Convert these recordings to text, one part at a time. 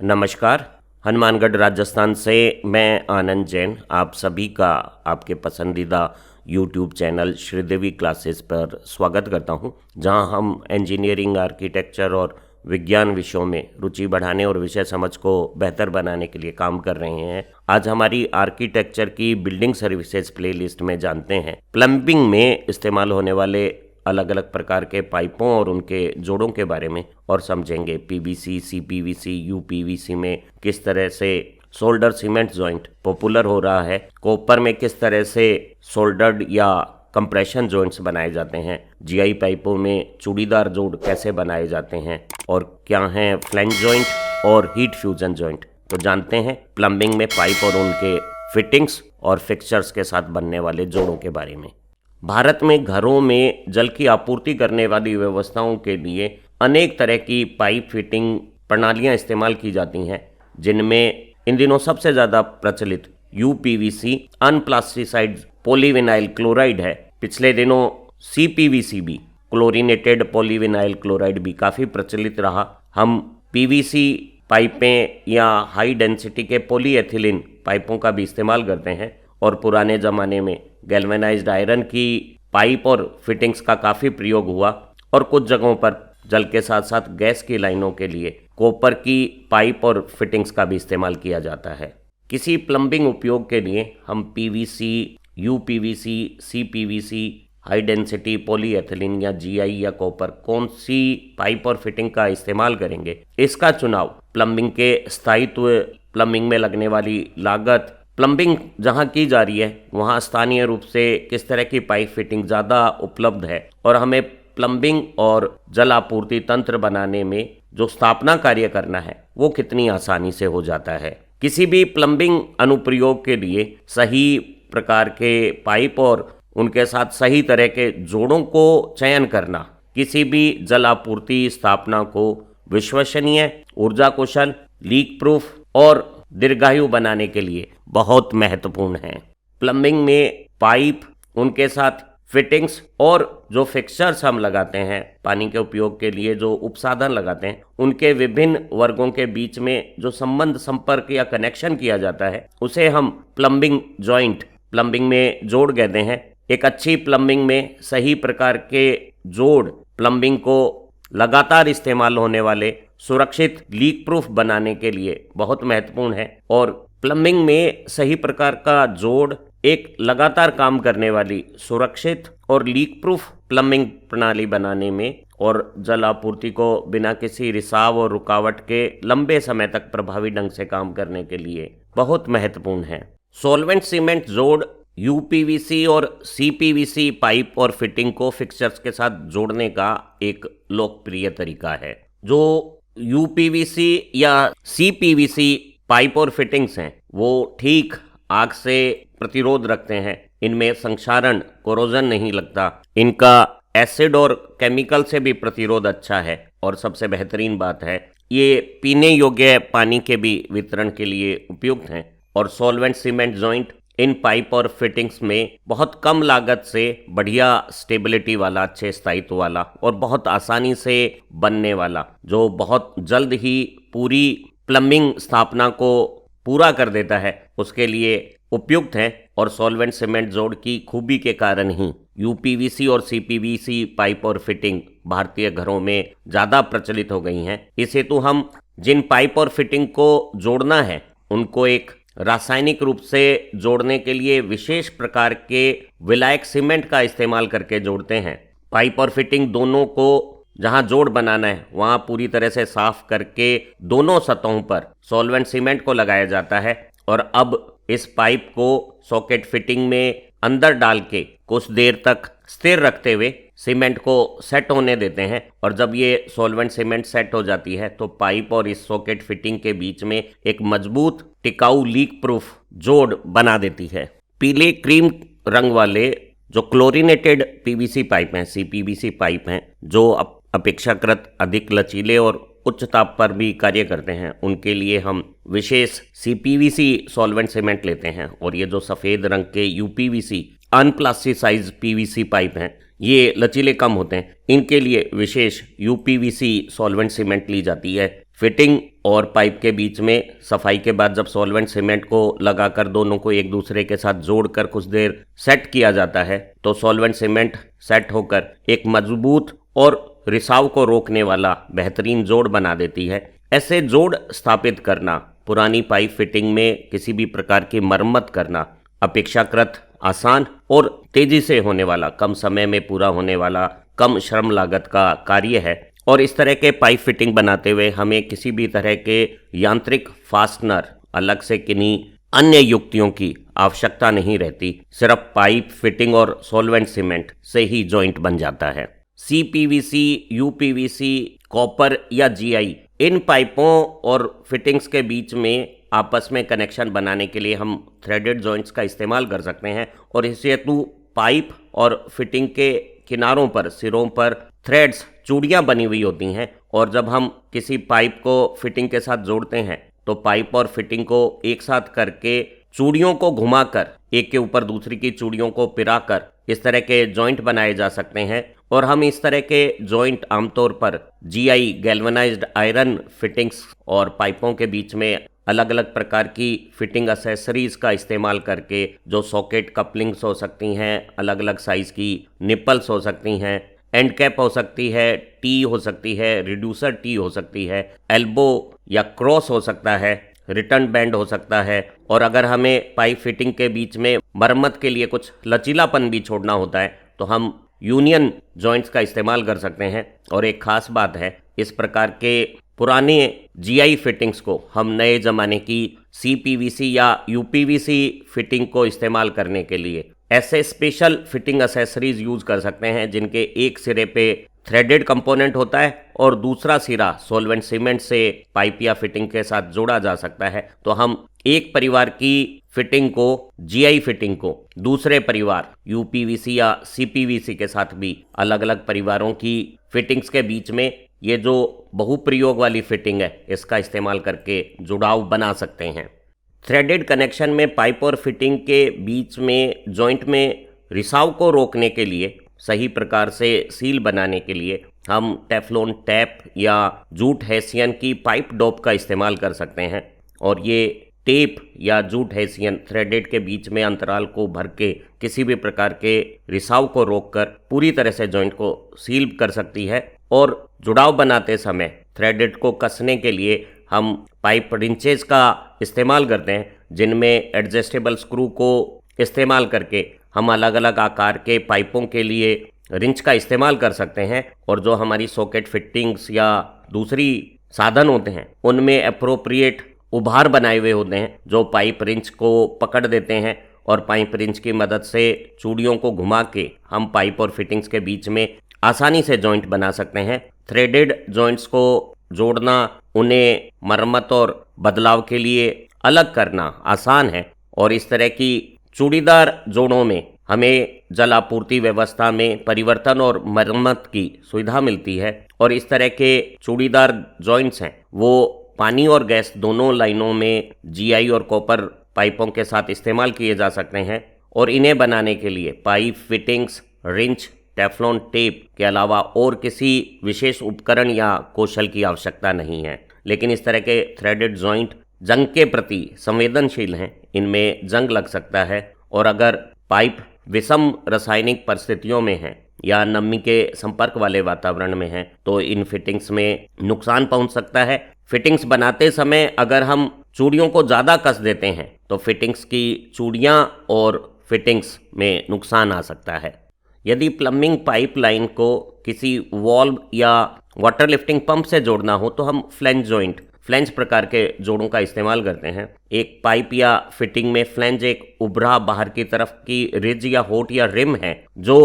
नमस्कार। हनुमानगढ़ राजस्थान से मैं आनंद जैन आप सभी का आपके पसंदीदा YouTube चैनल श्रीदेवी क्लासेस पर स्वागत करता हूं, जहां हम इंजीनियरिंग, आर्किटेक्चर और विज्ञान विषयों में रुचि बढ़ाने और विषय समझ को बेहतर बनाने के लिए काम कर रहे हैं। आज हमारी आर्किटेक्चर की बिल्डिंग सर्विसेज प्लेलिस्ट में जानते हैं प्लम्बिंग में इस्तेमाल होने वाले अलग अलग प्रकार के पाइपों और उनके जोड़ों के बारे में, और समझेंगे पीवीसी, सीपीवीसी, यूपीवीसी में किस तरह से सोल्डर सीमेंट जॉइंट पॉपुलर हो रहा है, कॉपर में किस तरह से सोल्डर्ड या कंप्रेशन जॉइंट्स बनाए जाते हैं, जीआई पाइपों में चूड़ीदार जोड़ कैसे बनाए जाते हैं, और क्या हैं फ्लैंज जॉइंट और हीट फ्यूजन जॉइंट। तो जानते हैं प्लम्बिंग में पाइप और उनके फिटिंग्स और फिक्सचर्स के साथ बनने वाले जोड़ों के बारे में। भारत में घरों में जल की आपूर्ति करने वाली व्यवस्थाओं के लिए अनेक तरह की पाइप फिटिंग प्रणालियां इस्तेमाल की जाती हैं, जिनमें इन दिनों सबसे ज़्यादा प्रचलित यूपीवीसी अनप्लास्टिसाइड पॉलीविनाइल क्लोराइड है। पिछले दिनों सीपीवीसी भी, क्लोरीनेटेड पॉलीविनाइल क्लोराइड भी काफ़ी प्रचलित रहा। हम पीवीसी पाइपें या हाई डेंसिटी के पॉलीएथिलीन पाइपों का भी इस्तेमाल करते हैं, और पुराने ज़माने में गैल्वेनाइज्ड आयरन की पाइप और फिटिंग्स का काफ़ी प्रयोग हुआ, और कुछ जगहों पर जल के साथ साथ गैस की लाइनों के लिए कॉपर की पाइप और फिटिंग्स का भी इस्तेमाल किया जाता है। किसी प्लम्बिंग उपयोग के लिए हम PVC, UPVC, CPVC, high density polyethylene या जीआई या कॉपर कौन सी पाइप और फिटिंग का इस्तेमाल करेंगे, इसका चुनाव प्लम्बिंग के स्थायित्व, प्लम्बिंग में लगने वाली लागत, प्लम्बिंग जहां की जा रही है वहां स्थानीय रूप से किस तरह की पाइप फिटिंग ज़्यादा उपलब्ध है, और हमें प्लम्बिंग और जल आपूर्ति तंत्र बनाने में जो स्थापना कार्य करना है वो कितनी आसानी से हो जाता है। किसी भी प्लम्बिंग अनुप्रयोग के लिए सही प्रकार के पाइप और उनके साथ सही तरह के जोड़ों को चयन करना किसी भी जल आपूर्ति स्थापना को विश्वसनीय, ऊर्जा कुशल, लीक प्रूफ और दीर्घायु बनाने के लिए बहुत महत्वपूर्ण है। प्लम्बिंग में पाइप, उनके साथ फिटिंग्स और जो फिक्सचर्स हम लगाते हैं, पानी के उपयोग के लिए जो उपसाधन लगाते हैं, उनके विभिन्न वर्गों के बीच में जो संबंध, संपर्क या कनेक्शन किया जाता है उसे हम प्लम्बिंग जॉइंट, प्लम्बिंग में जोड़ कहते हैं। एक अच्छी प्लम्बिंग में सही प्रकार के जोड़ प्लम्बिंग को लगातार इस्तेमाल होने वाले सुरक्षित लीक प्रूफ बनाने के लिए बहुत महत्वपूर्ण है, और प्लम्बिंग में सही प्रकार का जोड़ एक लगातार काम करने वाली सुरक्षित और लीक प्रूफ प्लम्बिंग प्रणाली बनाने में और जल आपूर्ति को बिना किसी रिसाव और रुकावट के लंबे समय तक प्रभावी ढंग से काम करने के लिए बहुत महत्वपूर्ण है। सॉल्वेंट सीमेंट जोड़ यूपीवीसी और सीपीवीसी पाइप और फिटिंग को फिक्सचर्स के साथ जोड़ने का एक लोकप्रिय तरीका है। जो यूपीवीसी या सीपीवीसी पाइप और फिटिंग्स हैं वो ठीक आग से प्रतिरोध रखते हैं, इनमें संक्षारण, कोरोजन नहीं लगता, इनका एसिड और केमिकल से भी प्रतिरोध अच्छा है, और सबसे बेहतरीन बात है ये पीने योग्य पानी के भी वितरण के लिए उपयुक्त हैं। और सॉल्वेंट सीमेंट जॉइंट इन पाइप और फिटिंग्स में बहुत कम लागत से बढ़िया स्टेबिलिटी वाला, अच्छे स्थायित्व वाला और बहुत आसानी से बनने वाला, जो बहुत जल्द ही पूरी प्लम्बिंग स्थापना को पूरा कर देता है, उसके लिए उपयुक्त है। और सॉल्वेंट सीमेंट जोड़ की खूबी के कारण ही यूपीवीसी और सीपीवीसी पाइप और फिटिंग भारतीय घरों में ज़्यादा प्रचलित हो गई हैं। इस हेतु हम जिन पाइप और फिटिंग को जोड़ना है उनको एक रासायनिक रूप से जोड़ने के लिए विशेष प्रकार के विलायक सीमेंट का इस्तेमाल करके जोड़ते हैं। पाइप और फिटिंग दोनों को जहां जोड़ बनाना है वहां पूरी तरह से साफ करके दोनों सतहों पर सॉल्वेंट सीमेंट को लगाया जाता है, और अब इस पाइप को सॉकेट फिटिंग में अंदर डाल के कुछ देर तक स्थिर रखते हुए सीमेंट को सेट होने देते हैं, और जब ये सॉल्वेंट सीमेंट सेट हो जाती है तो पाइप और इस सॉकेट फिटिंग के बीच में एक मजबूत, टिकाऊ, लीक प्रूफ जोड़ बना देती है। पीले क्रीम रंग वाले जो क्लोरीनेटेड पीवीसी पाइप हैं, सीपीवीसी पाइप हैं, जो अपेक्षाकृत अधिक लचीले और उच्च ताप पर भी कार्य करते हैं, उनके लिए हम विशेष सीपीवीसी सॉल्वेंट सीमेंट लेते हैं। और ये जो सफ़ेद रंग के यूपीवीसी अनप्लास्टिसाइज पीवीसी पाइप हैं, ये लचीले कम होते हैं, इनके लिए विशेष यूपीवीसी सॉल्वेंट सीमेंट ली जाती है। फिटिंग और पाइप के बीच में सफाई के बाद जब सॉल्वेंट सीमेंट को लगाकर दोनों को एक दूसरे के साथ जोड़कर कुछ देर सेट किया जाता है तो सॉल्वेंट सीमेंट सेट होकर एक मजबूत और रिसाव को रोकने वाला बेहतरीन जोड़ बना देती है। ऐसे जोड़ स्थापित करना, पुरानी पाइप फिटिंग में किसी भी प्रकार की मरम्मत करना अपेक्षाकृत आसान और तेजी से होने वाला, कम समय में पूरा होने वाला, कम श्रम लागत का कार्य है। और इस तरह के पाइप फिटिंग बनाते हुए हमें किसी भी तरह के यांत्रिक फास्टनर, अलग से किन्हीं अन्य युक्तियों की आवश्यकता नहीं रहती। सिर्फ पाइप फिटिंग और सॉल्वेंट सीमेंट से ही जॉइंट बन जाता है। CPVC, UPVC, कॉपर या GI, इन पाइपों और फिटिंग्स के बीच में आपस में कनेक्शन बनाने के लिए हम थ्रेडेड जॉइंट्स का इस्तेमाल कर सकते हैं। और इस हेतु पाइप और फिटिंग के किनारों पर, सिरों पर थ्रेड्स, चूड़ियाँ बनी हुई होती हैं। और जब हम किसी पाइप को फिटिंग के साथ जोड़ते हैं तो पाइप और फिटिंग को एक साथ करके चूड़ियों को घुमाकर एक के ऊपर दूसरी की चूड़ियों को पिराकर इस तरह के जॉइंट बनाए जा सकते हैं। और हम इस तरह के जॉइंट आमतौर पर GI, गैल्वेनाइज्ड आयरन फिटिंग्स और पाइपों के बीच में अलग अलग प्रकार की फिटिंग एसेसरीज का इस्तेमाल करके, जो सॉकेट कपलिंग्स हो सकती हैं, अलग अलग साइज की निप्पल्स हो सकती हैं, एंड कैप हो सकती है, टी हो सकती है, रिड्यूसर टी हो सकती है, एल्बो या क्रॉस हो सकता है, रिटर्न बैंड हो सकता है। और अगर हमें पाइप फिटिंग के बीच में मरम्मत के लिए कुछ लचीलापन भी छोड़ना होता है तो हम यूनियन जॉइंट्स का इस्तेमाल कर सकते हैं। और एक खास बात है, इस प्रकार के पुराने GI फिटिंग्स को हम नए ज़माने की CPVC या UPVC फिटिंग को इस्तेमाल करने के लिए ऐसे स्पेशल फिटिंग एसेसरीज यूज कर सकते हैं जिनके एक सिरे पे थ्रेडेड कंपोनेंट होता है और दूसरा सिरा सॉल्वेंट सीमेंट से पाइप या फिटिंग के साथ जोड़ा जा सकता है। तो हम एक परिवार की फिटिंग को, GI फिटिंग को, दूसरे परिवार UPVC या CPVC के साथ भी अलग अलग परिवारों की फिटिंग्स के बीच में ये जो बहुप्रयोग वाली फिटिंग है इसका इस्तेमाल करके जुड़ाव बना सकते हैं। थ्रेडेड कनेक्शन में पाइप और फिटिंग के बीच में जॉइंट में रिसाव को रोकने के लिए, सही प्रकार से सील बनाने के लिए हम टेफ्लॉन टैप या जूट हेसियन की पाइप डोप का इस्तेमाल कर सकते हैं। और ये टेप या जूट हेसियन थ्रेडेड के बीच में अंतराल को भर के किसी भी प्रकार के रिसाव को रोककर पूरी तरह से जॉइंट को सील कर सकती है। और जुड़ाव बनाते समय थ्रेडेड को कसने के लिए हम पाइप रिंचेस का इस्तेमाल करते हैं, जिनमें एडजस्टेबल स्क्रू को इस्तेमाल करके हम अलग अलग आकार के पाइपों के लिए रिंच का इस्तेमाल कर सकते हैं। और जो हमारी सॉकेट फिटिंग्स या दूसरी साधन होते हैं उनमें अप्रोप्रिएट उभार बनाए हुए होते हैं जो पाइप रिंच को पकड़ देते हैं। और पाइप रिंच की मदद से चूड़ियों को घुमा के हम पाइप और फिटिंग्स के बीच में आसानी से जॉइंट बना सकते हैं। थ्रेडेड जॉइंट्स को जोड़ना, उन्हें मरम्मत और बदलाव के लिए अलग करना आसान है। और इस तरह की चूड़ीदार जोड़ों में हमें जल आपूर्ति व्यवस्था में परिवर्तन और मरम्मत की सुविधा मिलती है। और इस तरह के चूड़ीदार जॉइंट्स हैं वो पानी और गैस दोनों लाइनों में GI और कॉपर पाइपों के साथ इस्तेमाल किए जा सकते हैं। और इन्हें बनाने के लिए pipe fittings, wrench, Teflon tape के अलावा और किसी विशेष उपकरण या कौशल की आवश्यकता नहीं है। लेकिन इस तरह के थ्रेडेड जॉइंट जंग के प्रति संवेदनशील हैं, इनमें जंग लग सकता है। और अगर पाइप विषम रासायनिक परिस्थितियों में है या नमी के संपर्क वाले वातावरण में है तो इन फिटिंग्स में नुकसान पहुंच सकता है। फिटिंग्स बनाते समय अगर हम चूड़ियों को ज़्यादा कस देते हैं तो फिटिंग्स की चूड़ियाँ और फिटिंग्स में नुकसान आ सकता है। यदि प्लम्बिंग पाइपलाइन को किसी वॉल्व या वाटर लिफ्टिंग पंप से जोड़ना हो तो हम फ्लेंज प्रकार के जोड़ों का इस्तेमाल करते हैं। एक पाइप या फिटिंग में फ्लेंज एक उभरा बाहर की तरफ की रिज या होट या रिम है जो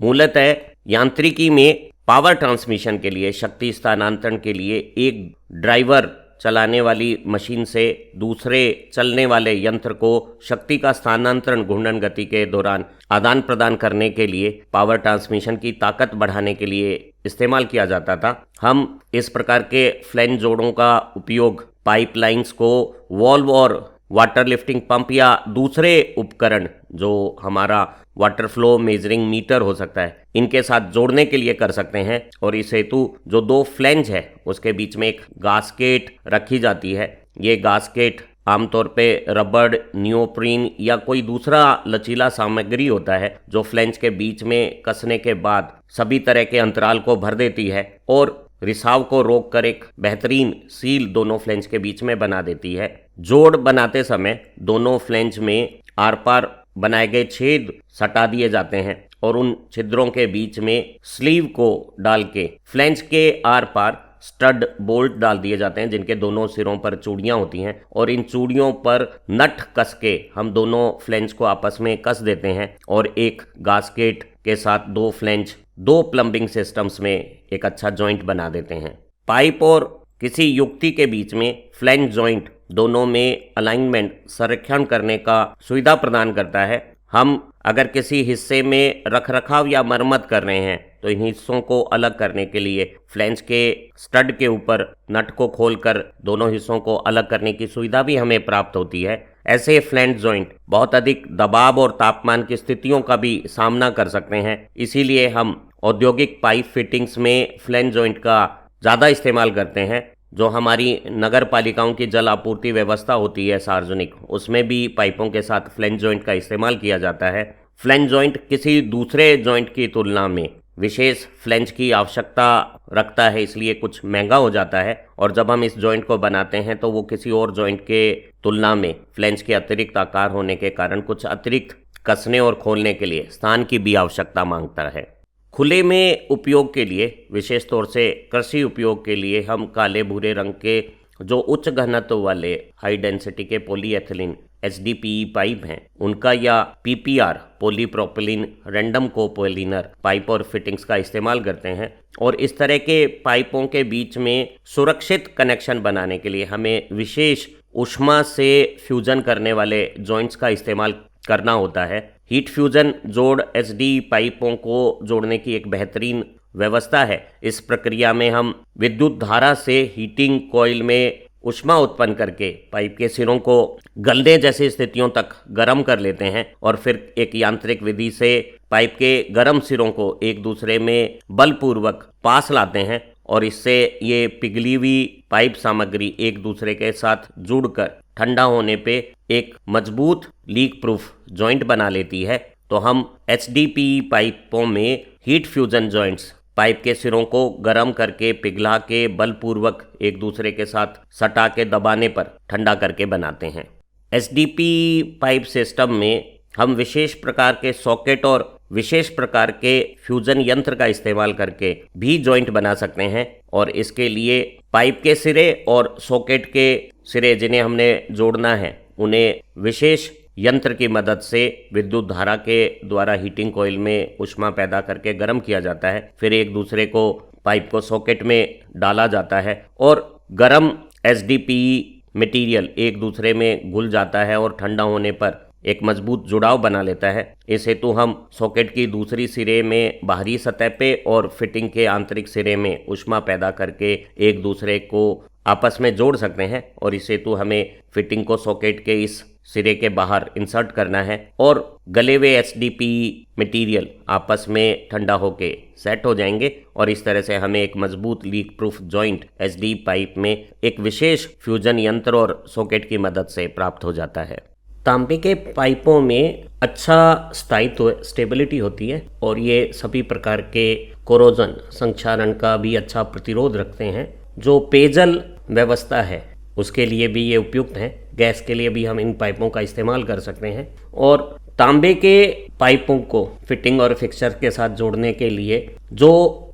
मूलतः यांत्रिकी में पावर ट्रांसमिशन के लिए, शक्ति स्थानांतरण के लिए एक ड्राइवर चलाने वाली मशीन से दूसरे चलने वाले यंत्र को शक्ति का स्थानांतरण घूर्णन गति के दौरान आदान प्रदान करने के लिए, पावर ट्रांसमिशन की ताकत बढ़ाने के लिए इस्तेमाल किया जाता था। हम इस प्रकार के फ्लेंज जोड़ों का उपयोग पाइपलाइंस को वॉल्व और वाटर लिफ्टिंग पंप या दूसरे उपकरण जो हमारा वाटर फ्लो मेजरिंग मीटर हो सकता है, इनके साथ जोड़ने के लिए कर सकते हैं। और इस हेतु जो 2 फ्लैंज है उसके बीच में एक गास्केट रखी जाती है। ये गास्केट आमतौर पे रबड़, नियोप्रीन या कोई दूसरा लचीला सामग्री होता है जो फ्लैंज के बीच में कसने के बाद सभी तरह के अंतराल को भर देती है और रिसाव को रोककर एक बेहतरीन सील दोनों फ्लैंज के बीच में बना देती है। जोड़ बनाते समय दोनों फ्लैंज में आर पार बनाए गए छेद सटा दिए जाते हैं और उन छिद्रों के बीच में स्लीव को डाल के फ्लैंज के आर पार स्टड बोल्ट डाल दिए जाते हैं जिनके दोनों सिरों पर चूड़ियां होती हैं और इन चूड़ियों पर नट कस के हम दोनों फ्लैंज को आपस में कस देते हैं और एक गास्केट के साथ 2 फ्लैंज 2 प्लम्बिंग सिस्टम्स में एक अच्छा जॉइंट बना देते हैं। पाइप और किसी युक्ति के बीच में फ्लैंज जॉइंट दोनों में अलाइनमेंट संरेखण करने का सुविधा प्रदान करता है। हम अगर किसी हिस्से में रखरखाव या मरम्मत कर रहे हैं तो इन हिस्सों को अलग करने के लिए फ्लैंज के स्टड के ऊपर नट को खोलकर दोनों हिस्सों को अलग करने की सुविधा भी हमें प्राप्त होती है। ऐसे फ्लैंज जॉइंट बहुत अधिक दबाव और तापमान की स्थितियों का भी सामना कर सकते हैं, इसीलिए हम औद्योगिक पाइप फिटिंग्स में फ्लैंज जॉइंट का ज़्यादा इस्तेमाल करते हैं। जो हमारी नगर पालिकाओं की जल आपूर्ति व्यवस्था होती है सार्वजनिक, उसमें भी पाइपों के साथ फ्लैंज जॉइंट का इस्तेमाल किया जाता है। फ्लैंज जॉइंट किसी दूसरे जॉइंट की तुलना में विशेष फ्लैंज की आवश्यकता रखता है, इसलिए कुछ महंगा हो जाता है और जब हम इस जॉइंट को बनाते हैं तो वो किसी और जॉइंट के तुलना में फ्लैंज के अतिरिक्त आकार होने के कारण कुछ अतिरिक्त कसने और खोलने के लिए स्थान की भी आवश्यकता मांगता है। खुले में उपयोग के लिए, विशेष तौर से कृषि उपयोग के लिए, हम काले भूरे रंग के जो उच्च घनत्व वाले हाई डेंसिटी के पॉलीएथिलीन HDPE पाइप हैं उनका या PPR पॉलीप्रोपिलीन रैंडम कोपोलिनर पाइप और फिटिंग्स का इस्तेमाल करते हैं। और इस तरह के पाइपों के बीच में सुरक्षित कनेक्शन बनाने के लिए हमें विशेष ऊष्मा से फ्यूजन करने वाले जॉइंट्स का इस्तेमाल करना होता है। हीट फ्यूजन जोड़ HD पाइपों को जोड़ने की एक बेहतरीन व्यवस्था है। इस प्रक्रिया में हम विद्युत धारा से हीटिंग कॉइल में ऊष्मा उत्पन्न करके पाइप के सिरों को गलने जैसी स्थितियों तक गर्म कर लेते हैं और फिर एक यांत्रिक विधि से पाइप के गर्म सिरों को एक दूसरे में बलपूर्वक पास लाते हैं और इससे ये पिघली हुई पाइप सामग्री एक दूसरे के साथ जुड़कर ठंडा होने पे एक मजबूत लीक प्रूफ जॉइंट बना लेती है। तो हम HDPE पाइपों में हीट फ्यूजन जॉइंट्स पाइप के सिरों को गर्म करके पिघला के बलपूर्वक एक दूसरे के साथ सटा के दबाने पर ठंडा करके बनाते हैं। HDPE पाइप सिस्टम में हम विशेष प्रकार के सॉकेट और विशेष प्रकार के फ्यूजन यंत्र का इस्तेमाल करके भी जॉइंट बना सकते हैं और इसके लिए पाइप के सिरे और सॉकेट के सिरे जिन्हें हमने जोड़ना है उन्हें विशेष यंत्र की मदद से विद्युत धारा के द्वारा हीटिंग कॉइल में ऊष्मा पैदा करके गर्म किया जाता है। फिर एक दूसरे को पाइप को सॉकेट में डाला जाता है और गर्म HDPE मटेरियल एक दूसरे में घुल जाता है और ठंडा होने पर एक मजबूत जुड़ाव बना लेता है। इस हेतु हम सॉकेट की दूसरी सिरे में बाहरी सतह पे और फिटिंग के आंतरिक सिरे में ऊष्मा पैदा करके एक दूसरे को आपस में जोड़ सकते हैं और इस हेतु हमें फिटिंग को सॉकेट के इस सिरे के बाहर इंसर्ट करना है और गले हुए HDPE मटेरियल आपस में ठंडा होके सेट हो जाएंगे और इस तरह से हमें एक मजबूत leak proof joint HD pipe में एक विशेष फ्यूजन यंत्र और सॉकेट की मदद से प्राप्त हो जाता है। तांबे के पाइपों में अच्छा स्थायित्व स्टेबिलिटी होती है और ये सभी प्रकार के कोरोजन संक्षारण का भी अच्छा प्रतिरोध रखते हैं। जो पेयजल व्यवस्था है उसके लिए भी ये उपयुक्त हैं। गैस के लिए भी हम इन पाइपों का इस्तेमाल कर सकते हैं और तांबे के पाइपों को फिटिंग और फिक्सचर के साथ जोड़ने के लिए जो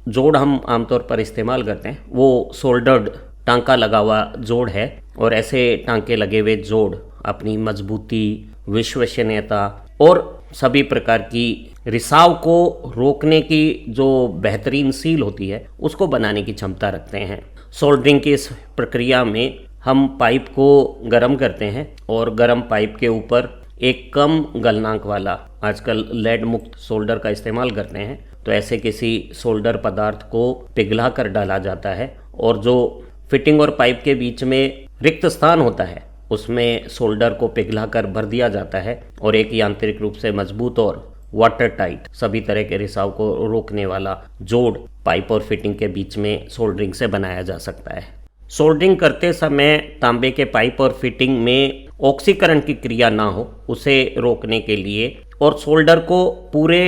जोड़ हम आमतौर पर इस्तेमाल करते हैं वो सोल्डर्ड टांका लगा हुआ जोड़ है और ऐसे टांके लगे हुए जोड़ अपनी मजबूती, विश्वसनीयता और सभी प्रकार की रिसाव को रोकने की जो बेहतरीन सील होती है उसको बनाने की क्षमता रखते हैं। सोल्डरिंग की इस प्रक्रिया में हम पाइप को गर्म करते हैं और गर्म पाइप के ऊपर एक कम गलनांक वाला आजकल लेड मुक्त सोल्डर का इस्तेमाल करते हैं। तो ऐसे किसी सोल्डर पदार्थ को पिघला कर डाला जाता है और जो फिटिंग और पाइप के बीच में रिक्त स्थान होता है उसमें सोल्डर को पिघलाकर भर दिया जाता है और एक यांत्रिक रूप से मजबूत और वाटर टाइट सभी तरह के रिसाव को रोकने वाला जोड़ पाइप और फिटिंग के बीच में सोल्डरिंग से बनाया जा सकता है। सोल्डरिंग करते समय तांबे के पाइप और फिटिंग में ऑक्सीकरण की क्रिया ना हो उसे रोकने के लिए और सोल्डर को पूरे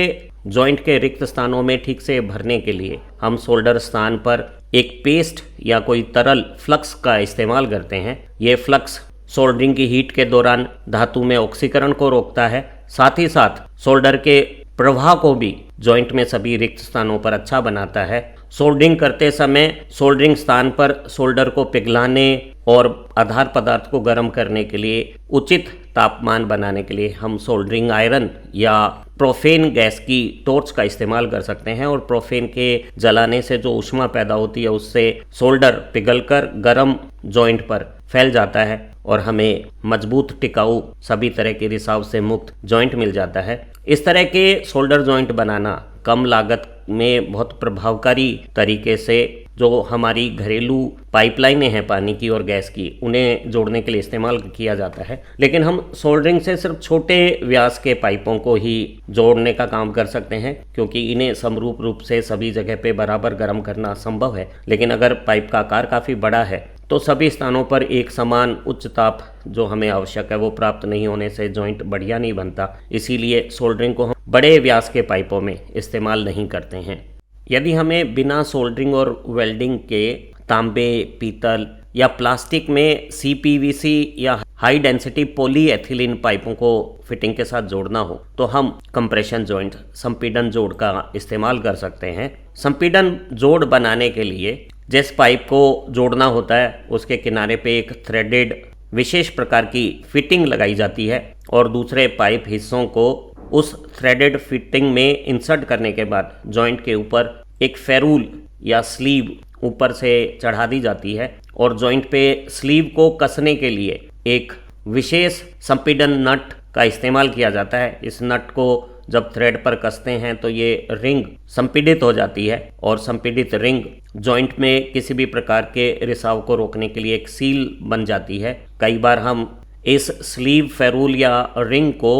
जॉइंट के रिक्त स्थानों में ठीक से भरने के लिए हम सोल्डर स्थान पर एक पेस्ट या कोई तरल फ्लक्स का इस्तेमाल करते हैं। ये फ्लक्स सोल्डरिंग की हीट के दौरान धातु में ऑक्सीकरण को रोकता है, साथ ही साथ सोल्डर के प्रवाह को भी जॉइंट में सभी रिक्त स्थानों पर अच्छा बनाता है। सोल्डरिंग करते समय सोल्डरिंग स्थान पर सोल्डर को पिघलाने और आधार पदार्थ को गर्म करने के लिए उचित तापमान बनाने के लिए हम सोल्डरिंग आयरन या प्रोफेन गैस की टॉर्च का इस्तेमाल कर सकते हैं और प्रोफेन के जलाने से जो ऊष्मा पैदा होती है उससे सोल्डर पिघलकर गर्म जॉइंट पर फैल जाता है और हमें मजबूत टिकाऊ सभी तरह के रिसाव से मुक्त जॉइंट मिल जाता है। इस तरह के सोल्डर जॉइंट बनाना कम लागत में बहुत प्रभावकारी तरीके से जो हमारी घरेलू पाइपलाइनें हैं पानी की और गैस की उन्हें जोड़ने के लिए इस्तेमाल किया जाता है। लेकिन हम सोल्डरिंग से सिर्फ छोटे व्यास के पाइपों को ही जोड़ने का काम कर सकते हैं क्योंकि इन्हें समरूप रूप से सभी जगह पे बराबर गर्म करना संभव है। लेकिन अगर पाइप का आकार काफ़ी बड़ा है तो सभी स्थानों पर एक समान उच्च ताप जो हमें आवश्यक है वो प्राप्त नहीं होने से जॉइंट बढ़िया नहीं बनता। इसीलिए सोल्डरिंग को हम बड़े व्यास के पाइपों में इस्तेमाल नहीं करते हैं। यदि हमें बिना सोल्डरिंग और वेल्डिंग के तांबे, पीतल या प्लास्टिक में CPVC या हाई डेंसिटी पॉलीएथिलीन पाइपों को फिटिंग के साथ जोड़ना हो तो हम कंप्रेशन जॉइंट संपीड़न जोड़ का इस्तेमाल कर सकते हैं। संपीड़न जोड़ बनाने के लिए जिस पाइप को जोड़ना होता है उसके किनारे पे एक थ्रेडेड विशेष प्रकार की फिटिंग लगाई जाती है और दूसरे पाइप हिस्सों को उस थ्रेडेड फिटिंग में इंसर्ट करने के बाद जॉइंट के ऊपर एक फेरूल या स्लीव ऊपर से चढ़ा दी जाती है और जॉइंट पे स्लीव को कसने के लिए एक विशेष संपीड़न नट का इस्तेमाल किया जाता है। इस नट को जब थ्रेड पर कसते हैं तो ये रिंग संपीड़ित हो जाती है और संपीड़ित रिंग जॉइंट में किसी भी प्रकार के रिसाव को रोकने के लिए एक सील बन जाती है। कई बार हम इस स्लीव फेरूल या रिंग को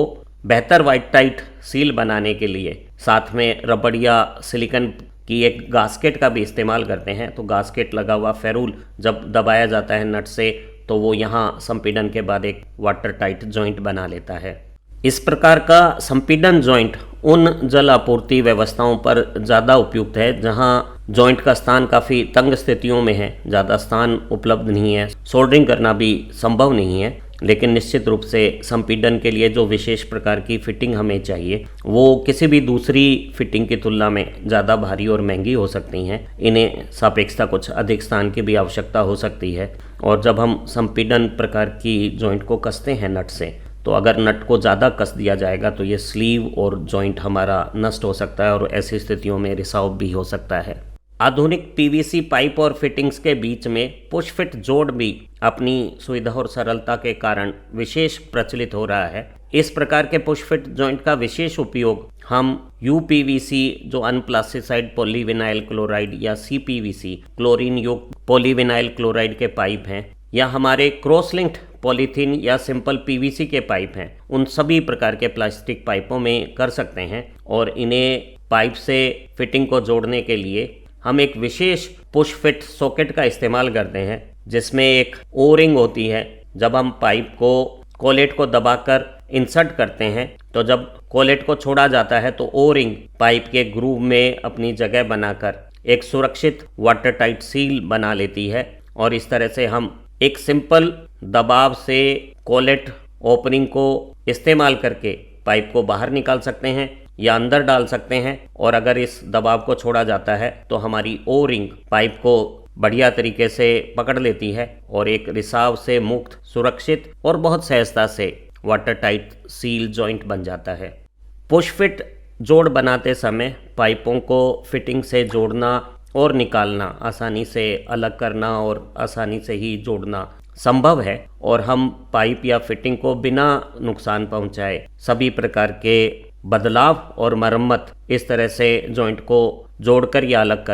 बेहतर वाइट टाइट सील बनाने के लिए साथ में रबड़ या सिलिकॉन की एक गास्केट का भी इस्तेमाल करते हैं। तो गास्केट लगा हुआ फेरूल जब दबाया जाता है नट से तो वो यहाँ संपीड़न के बाद एक वाटर टाइट जॉइंट बना लेता है। इस प्रकार का संपीड़न जॉइंट उन जल आपूर्ति व्यवस्थाओं पर ज़्यादा उपयुक्त है जहां जॉइंट का स्थान काफ़ी तंग स्थितियों में है, ज़्यादा स्थान उपलब्ध नहीं है, सोल्डरिंग करना भी संभव नहीं है। लेकिन निश्चित रूप से संपीड़न के लिए जो विशेष प्रकार की फिटिंग हमें चाहिए वो किसी भी दूसरी फिटिंग की तुलना में ज़्यादा भारी और महंगी हो सकती हैं। इन्हें सापेक्षता कुछ अधिक स्थान की भी आवश्यकता हो सकती है और जब हम संपीड़न प्रकार की जॉइंट को कसते हैं नट से तो अगर नट को ज़्यादा कस दिया जाएगा तो ये स्लीव और जॉइंट हमारा नष्ट हो सकता है और ऐसी स्थितियों में रिसाव भी हो सकता है। आधुनिक PVC पाइप और फिटिंग्स के बीच में पुश फिट जोड़ भी अपनी सुविधा और सरलता के कारण विशेष प्रचलित हो रहा है। इस प्रकार के पुश फिट जॉइंट का विशेष उपयोग हम UPVC जो अनप्लास्टिसाइड पॉलीविनाइल क्लोराइड या CPVC क्लोरीन युक्त पॉलीविनाइल क्लोराइड के पाइप हैं या हमारे क्रॉस लिंक्ड पॉलीथीन या सिंपल PVC के पाइप हैं उन सभी प्रकार के प्लास्टिक पाइपों में कर सकते हैं। और इन्हें पाइप से फिटिंग को जोड़ने के लिए हम एक विशेष पुश फिट सॉकेट का इस्तेमाल करते हैं जिसमें एक ओ रिंग होती है। जब हम पाइप को कोलेट को दबाकर इंसर्ट करते हैं तो जब कोलेट को छोड़ा जाता है तो ओ रिंग पाइप के ग्रूव में अपनी जगह बनाकर एक सुरक्षित वाटर टाइट सील बना लेती है और इस तरह से हम एक सिंपल दबाव से कोलेट ओपनिंग को इस्तेमाल करके पाइप को बाहर निकाल सकते हैं या अंदर डाल सकते हैं। और अगर इस दबाव को छोड़ा जाता है तो हमारी ओ रिंग पाइप को बढ़िया तरीके से पकड़ लेती है और एक रिसाव से मुक्त, सुरक्षित और बहुत सहजता से वाटर टाइट सील जॉइंट बन जाता है। पुश फिट जोड़ बनाते समय पाइपों को फिटिंग से जोड़ना और निकालना, आसानी से अलग करना और आसानी से ही जोड़ना संभव है और हम पाइप या फिटिंग को बिना नुकसान पहुंचाए सभी प्रकार के बदलाव और मरम्मत इस तरह से जॉइंट को जोड़कर या अलग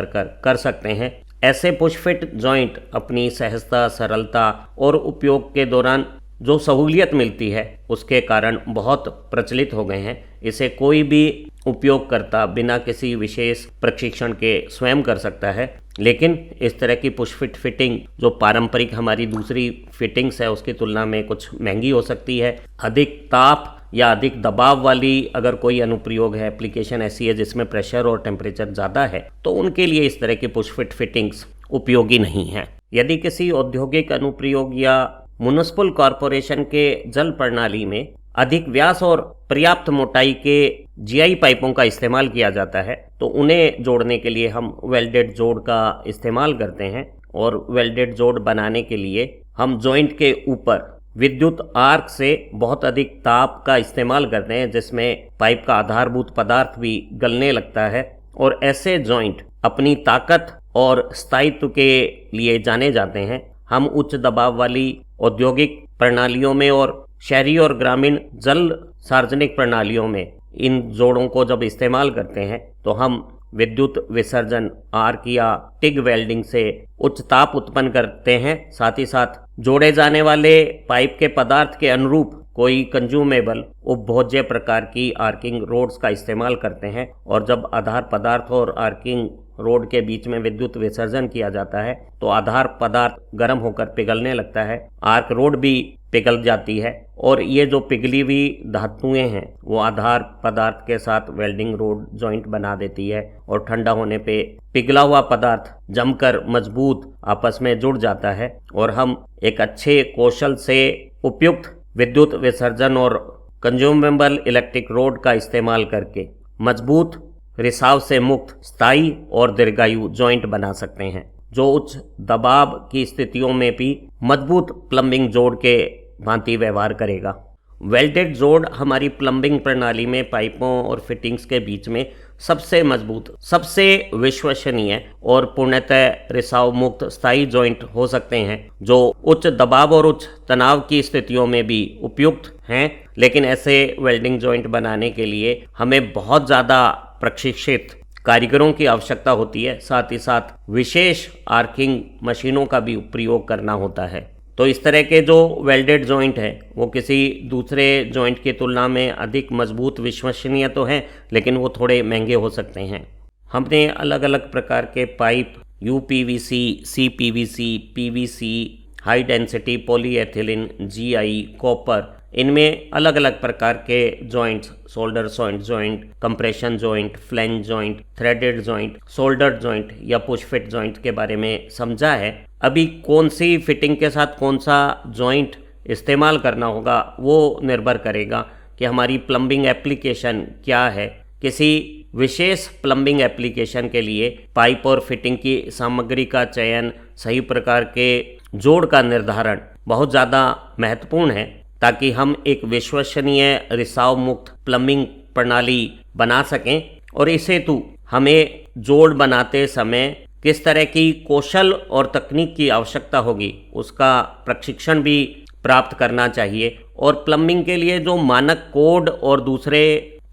कर सकते हैं। ऐसे पुश फिट जॉइंट अपनी सहजता, सरलता और उपयोग के दौरान जो सहूलियत मिलती है उसके कारण बहुत प्रचलित हो गए हैं। इसे कोई भी उपयोगकर्ता बिना किसी विशेष प्रशिक्षण के स्वयं कर सकता है। लेकिन इस तरह की पुश फिट फिटिंग जो पारंपरिक हमारी दूसरी फिटिंग्स है उसकी तुलना में कुछ महंगी हो सकती है। अधिक ताप या अधिक दबाव वाली अगर कोई अनुप्रयोग है, एप्लीकेशन ऐसी है जिसमें प्रेशर और टेम्परेचर ज़्यादा है, तो उनके लिए इस तरह की पुश फिट फिटिंग्स उपयोगी नहीं है। यदि किसी औद्योगिक अनुप्रयोग या म्युनिसिपल कॉरपोरेशन के जल प्रणाली में अधिक व्यास और पर्याप्त मोटाई के जीआई पाइपों का इस्तेमाल किया जाता है, तो उन्हें जोड़ने के लिए हम वेल्डेड जोड़ का इस्तेमाल करते हैं। और वेल्डेड जोड़ बनाने के लिए हम जॉइंट के ऊपर विद्युत आर्क से बहुत अधिक ताप का इस्तेमाल करते हैं, जिसमें पाइप का आधारभूत पदार्थ भी गलने लगता है। और ऐसे जॉइंट अपनी ताकत और स्थायित्व के लिए जाने जाते हैं। हम उच्च दबाव वाली औद्योगिक प्रणालियों में और शहरी और ग्रामीण जल सार्वजनिक प्रणालियों में इन जोड़ों को जब इस्तेमाल करते हैं तो हम विद्युत विसर्जन आर्क या टिग वेल्डिंग से उच्च ताप उत्पन्न करते हैं। साथ ही साथ जोड़े जाने वाले पाइप के पदार्थ के अनुरूप कोई कंज्यूमेबल उपभोज्य प्रकार की आर्किंग रोड्स का इस्तेमाल करते हैं। और जब आधार पदार्थ और आर्किंग रोड के बीच में विद्युत विसर्जन किया जाता है तो आधार पदार्थ गर्म होकर पिघलने लगता है, आर्क रोड भी पिघल जाती है और ये जो पिघली हुई धातुएं हैं वो आधार पदार्थ के साथ वेल्डिंग रोड जॉइंट बना देती है और ठंडा होने पे पिघला हुआ पदार्थ जमकर मजबूत आपस में जुड़ जाता है और हम एक अच्छे कौशल से उपयुक्त विद्युत विसर्जन और कंज्यूमेबल इलेक्ट्रिक रोड का इस्तेमाल करके मजबूत, रिसाव से मुक्त, स्थायी और दीर्घायु जॉइंट बना सकते हैं, जो उच्च दबाव की स्थितियों में भी मजबूत प्लम्बिंग जोड़ के भांति व्यवहार करेगा। वेल्डेड जोड़ हमारी प्लम्बिंग प्रणाली में पाइपों और फिटिंग्स के बीच में सबसे मजबूत, सबसे विश्वसनीय और पूर्णतः रिसाव मुक्त स्थायी जॉइंट हो सकते हैं, जो उच्च दबाव और उच्च तनाव की स्थितियों में भी उपयुक्त हैं। लेकिन ऐसे वेल्डिंग जॉइंट बनाने के लिए हमें बहुत ज़्यादा प्रशिक्षित कारीगरों की आवश्यकता होती है। साथ ही साथ विशेष आर्किंग मशीनों का भी प्रयोग करना होता है। तो इस तरह के जो वेल्डेड जॉइंट है वो किसी दूसरे जॉइंट की तुलना में अधिक मजबूत, विश्वसनीय तो हैं, लेकिन वो थोड़े महंगे हो सकते हैं। हमने अलग अलग प्रकार के pipe uPVC, CPVC, PVC, high density polyethylene, GI, copper, इनमें अलग अलग प्रकार के joints, solder joint, compression joint, flange joint, threaded joint, solder joint या पुश फिट जॉइंट के बारे में समझा है। अभी कौन सी फिटिंग के साथ कौन सा जॉइंट इस्तेमाल करना होगा वो निर्भर करेगा कि हमारी प्लम्बिंग एप्लीकेशन क्या है। किसी विशेष प्लम्बिंग एप्लीकेशन के लिए पाइप और फिटिंग की सामग्री का चयन, सही प्रकार के जोड़ का निर्धारण बहुत ज़्यादा महत्वपूर्ण है, ताकि हम एक विश्वसनीय, रिसाव मुक्त प्लम्बिंग प्रणाली बना सकें। और इस हेतु हमें जोड़ बनाते समय किस तरह की कौशल और तकनीक की आवश्यकता होगी उसका प्रशिक्षण भी प्राप्त करना चाहिए। और प्लम्बिंग के लिए जो मानक कोड और दूसरे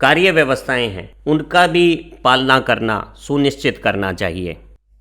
कार्य व्यवस्थाएं हैं उनका भी पालना करना सुनिश्चित करना चाहिए।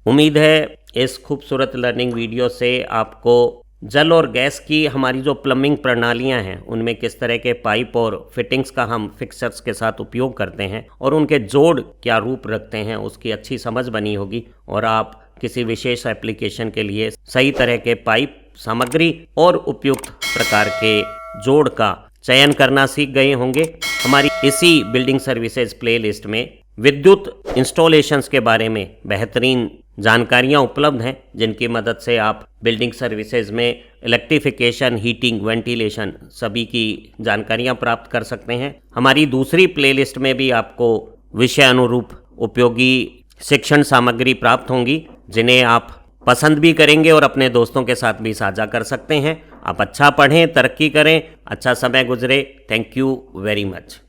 उम्मीद है इस खूबसूरत लर्निंग वीडियो से आपको जल और गैस की हमारी जो प्लम्बिंग प्रणालियां हैं उनमें किस तरह के पाइप और फिटिंग्स का हम फिक्सर्स के साथ उपयोग करते हैं और उनके जोड़ क्या रूप रखते हैं उसकी अच्छी समझ बनी होगी। और आप किसी विशेष एप्लीकेशन के लिए सही तरह के पाइप, सामग्री और उपयुक्त प्रकार के जोड़ का चयन करना सीख गए होंगे। हमारी इसी बिल्डिंग सर्विसेज प्लेलिस्ट में विद्युत इंस्टॉलेशंस के बारे में बेहतरीन जानकारियां उपलब्ध हैं, जिनकी मदद से आप बिल्डिंग सर्विसेज में इलेक्ट्रिफिकेशन, हीटिंग, वेंटिलेशन सभी की जानकारियां प्राप्त कर सकते हैं। हमारी दूसरी प्लेलिस्ट में भी आपको विषय अनुरूप उपयोगी शिक्षण सामग्री प्राप्त होंगी, जिन्हें आप पसंद भी करेंगे और अपने दोस्तों के साथ भी साझा कर सकते हैं। आप अच्छा पढ़ें, तरक्की करें, अच्छा समय गुजरे। Thank you very much.